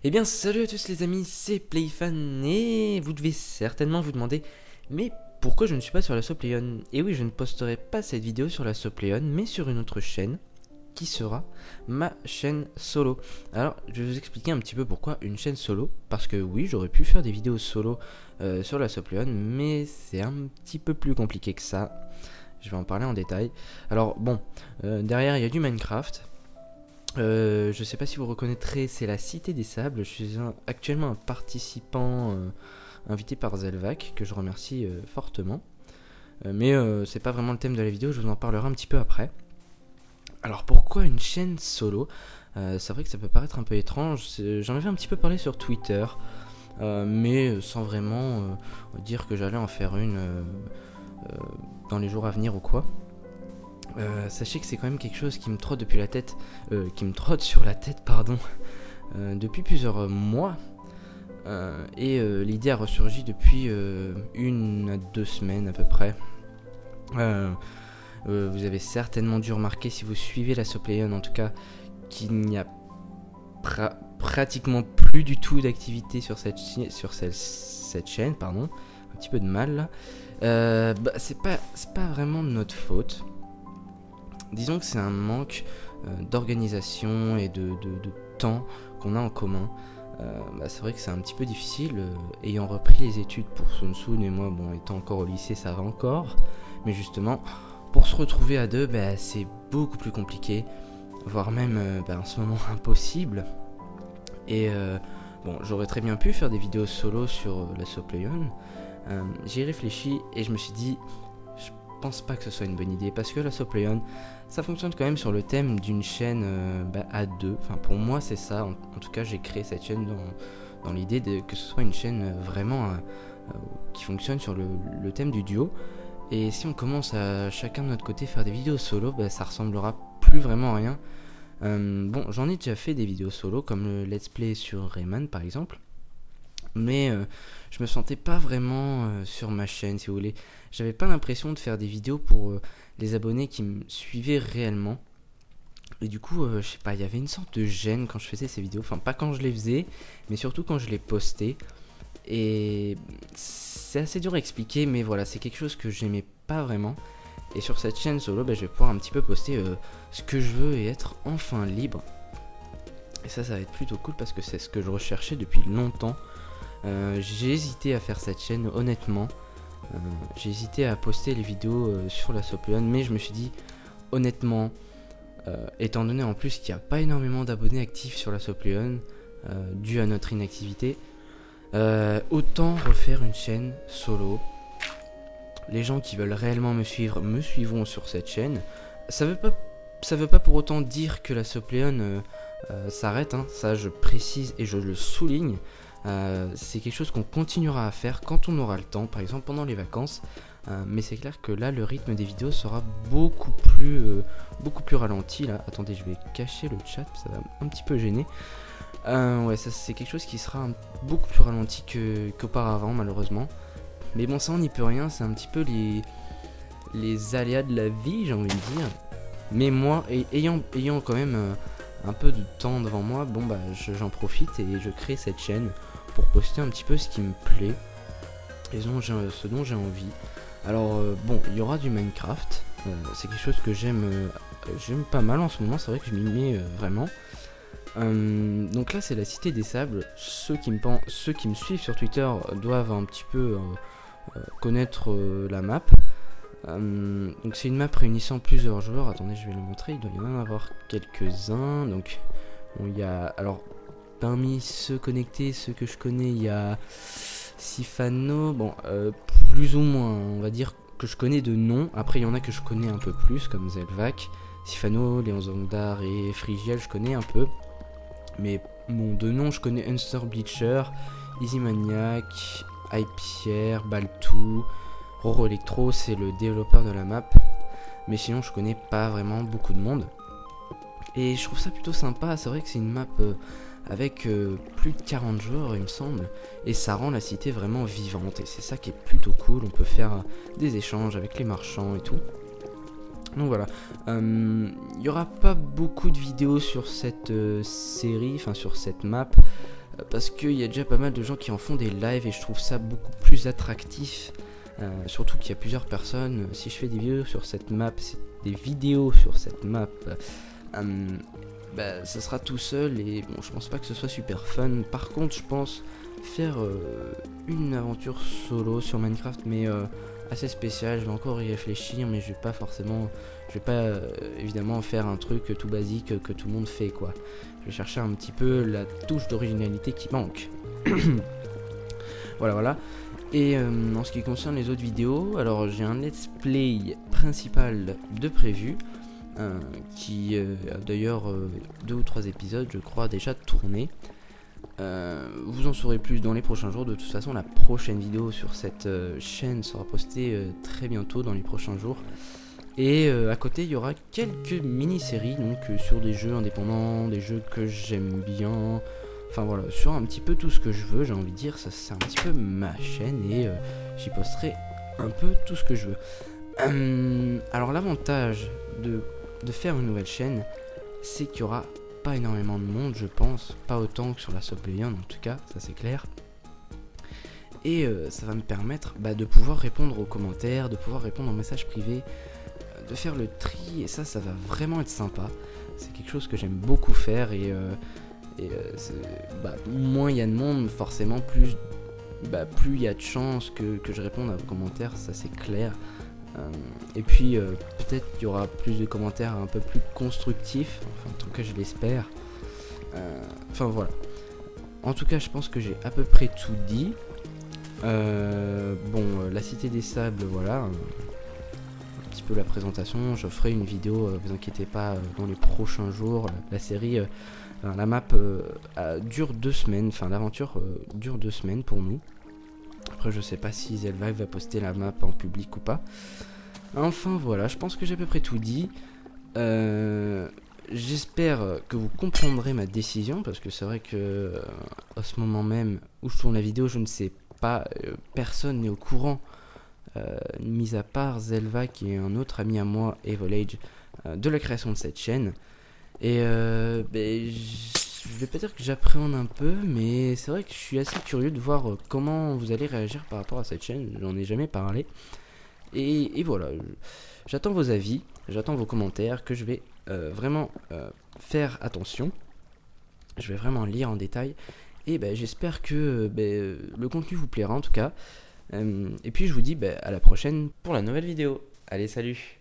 Eh bien salut à tous les amis, c'est Playfan et vous devez certainement vous demander mais pourquoi je ne suis pas sur la Sopléon? Et oui, je ne posterai pas cette vidéo sur la Sopléon mais sur une autre chaîne qui sera ma chaîne solo. Alors je vais vous expliquer un petit peu pourquoi une chaîne solo, parce que oui, j'aurais pu faire des vidéos solo sur la Sopléon, mais c'est un petit peu plus compliqué que ça. Je vais en parler en détail. Alors bon, derrière il y a du Minecraft. Je sais pas si vous reconnaîtrez, c'est la Cité des Sables. Je suis actuellement un participant invité par Zelvac, que je remercie fortement. Mais c'est pas vraiment le thème de la vidéo, je vous en parlerai un petit peu après. Alors pourquoi une chaîne solo? C'est vrai que ça peut paraître un peu étrange, j'en avais un petit peu parlé sur Twitter, mais sans vraiment dire que j'allais en faire une dans les jours à venir ou quoi. Sachez que c'est quand même quelque chose qui me trotte depuis la tête, qui me trotte sur la tête, pardon, depuis plusieurs mois. Et l'idée a ressurgi depuis 1 à 2 semaines à peu près. Vous avez certainement dû remarquer, si vous suivez la Sopléon en tout cas, qu'il n'y a pratiquement plus du tout d'activité sur cette chaîne, pardon. Un petit peu de mal là. C'est pas vraiment de notre faute. Disons que c'est un manque d'organisation et de temps qu'on a en commun. C'est vrai que c'est un petit peu difficile, ayant repris les études pour Sun Tzu, et moi, bon, étant encore au lycée, ça va encore. Mais justement, pour se retrouver à deux, c'est beaucoup plus compliqué, voire même en ce moment impossible. Et bon, j'aurais très bien pu faire des vidéos solo sur la Sopléon. J'y ai réfléchi et je me suis dit, je pense pas que ce soit une bonne idée, parce que la Sopléon, ça fonctionne quand même sur le thème d'une chaîne à deux. Enfin, pour moi c'est ça, en tout cas j'ai créé cette chaîne dans l'idée que ce soit une chaîne vraiment qui fonctionne sur le thème du duo. Et si on commence à chacun de notre côté faire des vidéos solo, ça ressemblera plus vraiment à rien. Bon, j'en ai déjà fait des vidéos solo, comme le let's play sur Rayman par exemple, mais je me sentais pas vraiment sur ma chaîne, si vous voulez. J'avais pas l'impression de faire des vidéos pour les abonnés qui me suivaient réellement. Et du coup, je sais pas, il y avait une sorte de gêne quand je faisais ces vidéos. Enfin, pas quand je les faisais, mais surtout quand je les postais. Et c'est assez dur à expliquer, mais voilà, c'est quelque chose que j'aimais pas vraiment. Et sur cette chaîne solo, je vais pouvoir un petit peu poster ce que je veux et être enfin libre. Et ça va être plutôt cool parce que c'est ce que je recherchais depuis longtemps. J'ai hésité à faire cette chaîne, honnêtement. J'ai hésité à poster les vidéos sur la Sopléon, mais je me suis dit, honnêtement, étant donné en plus qu'il n'y a pas énormément d'abonnés actifs sur la Sopléon, dû à notre inactivité, autant refaire une chaîne solo. Les gens qui veulent réellement me suivre me suivront sur cette chaîne. Ça veut pas pour autant dire que la Sopléon s'arrête, hein. Ça je précise et je le souligne. C'est quelque chose qu'on continuera à faire quand on aura le temps, par exemple pendant les vacances. Mais c'est clair que là le rythme des vidéos sera beaucoup plus ralenti là. Attendez, je vais cacher le chat, ça va un petit peu gêner. Ouais, ça c'est quelque chose qui sera beaucoup plus ralenti qu'auparavant malheureusement. Mais bon, ça on n'y peut rien, c'est un petit peu les aléas de la vie, j'ai envie de dire. Mais moi, ayant quand même un peu de temps devant moi, bon j'en profite et je crée cette chaîne pour poster un petit peu ce qui me plaît et ce dont j'ai envie. Alors bon, il y aura du Minecraft, c'est quelque chose que j'aime pas mal en ce moment, c'est vrai que je m'y mets vraiment. Donc là c'est la Cité des Sables. Ceux qui me suivent sur Twitter doivent un petit peu connaître la map. Donc c'est une map réunissant plusieurs joueurs. Attendez, je vais le montrer, il doit y en avoir quelques-uns. Donc bon, il y a, alors parmi ceux connectés, ceux que je connais, il y a Sifano, bon plus ou moins on va dire que je connais de nom. Après il y en a que je connais un peu plus, comme Zelvac, Sifano, Léon Zongdar et Frigiel, je connais un peu. Mais bon, de nom je connais Unster Bleacher, Easy Maniac, Hypierre, Baltou, Roro Electro, c'est le développeur de la map. Mais sinon je connais pas vraiment beaucoup de monde. Et je trouve ça plutôt sympa, c'est vrai que c'est une map avec plus de 40 joueurs il me semble. Et ça rend la cité vraiment vivante et c'est ça qui est plutôt cool, on peut faire des échanges avec les marchands et tout. Donc voilà, il n'y aura pas beaucoup de vidéos sur cette série, enfin sur cette map, parce qu'il y a déjà pas mal de gens qui en font des lives et je trouve ça beaucoup plus attractif. Surtout qu'il y a plusieurs personnes. Si je fais des vidéos sur cette map, ça sera tout seul et bon, je pense pas que ce soit super fun. Par contre, je pense faire une aventure solo sur Minecraft, mais assez spéciale. Je vais encore y réfléchir, mais je vais pas évidemment faire un truc tout basique que tout le monde fait, quoi. Je vais chercher un petit peu la touche d'originalité qui manque. Voilà. Et en ce qui concerne les autres vidéos, alors j'ai un let's play principal de prévu, qui a d'ailleurs 2 ou 3 épisodes, je crois, déjà tourné. Vous en saurez plus dans les prochains jours. De toute façon, la prochaine vidéo sur cette chaîne sera postée très bientôt, dans les prochains jours. Et à côté, il y aura quelques mini-séries, donc sur des jeux indépendants, des jeux que j'aime bien. Enfin voilà, sur un petit peu tout ce que je veux, j'ai envie de dire, ça c'est un petit peu ma chaîne et j'y posterai un peu tout ce que je veux. Alors l'avantage de faire une nouvelle chaîne, c'est qu'il y aura pas énormément de monde, je pense, pas autant que sur la Subplayern en tout cas, ça c'est clair. Et ça va me permettre de pouvoir répondre aux commentaires, de pouvoir répondre aux messages privés, de faire le tri, et ça va vraiment être sympa. C'est quelque chose que j'aime beaucoup faire et moins il y a de monde, forcément plus il y a de chances que je réponde à vos commentaires, ça c'est clair. Et puis peut-être qu'il y aura plus de commentaires un peu plus constructifs, enfin en tout cas je l'espère. Enfin voilà. En tout cas je pense que j'ai à peu près tout dit. La Cité des Sables, voilà. Un petit peu la présentation, je ferai une vidéo, vous inquiétez pas, dans les prochains jours. La série, la map dure 2 semaines, enfin l'aventure dure 2 semaines pour nous. Après je sais pas si Zelvive va poster la map en public ou pas. Enfin voilà, je pense que j'ai à peu près tout dit. J'espère que vous comprendrez ma décision, parce que c'est vrai que à ce moment même où je tourne la vidéo, je ne sais pas, personne n'est au courant, mis à part Zelva qui est un autre ami à moi, Evolage, de la création de cette chaîne. Et je vais pas dire que j'appréhende un peu, mais c'est vrai que je suis assez curieux de voir comment vous allez réagir par rapport à cette chaîne. J'en ai jamais parlé. Et voilà, j'attends vos avis, j'attends vos commentaires, que je vais vraiment faire attention. Je vais vraiment lire en détail. Et j'espère que le contenu vous plaira en tout cas. Et puis je vous dis à la prochaine pour la nouvelle vidéo. Allez, salut!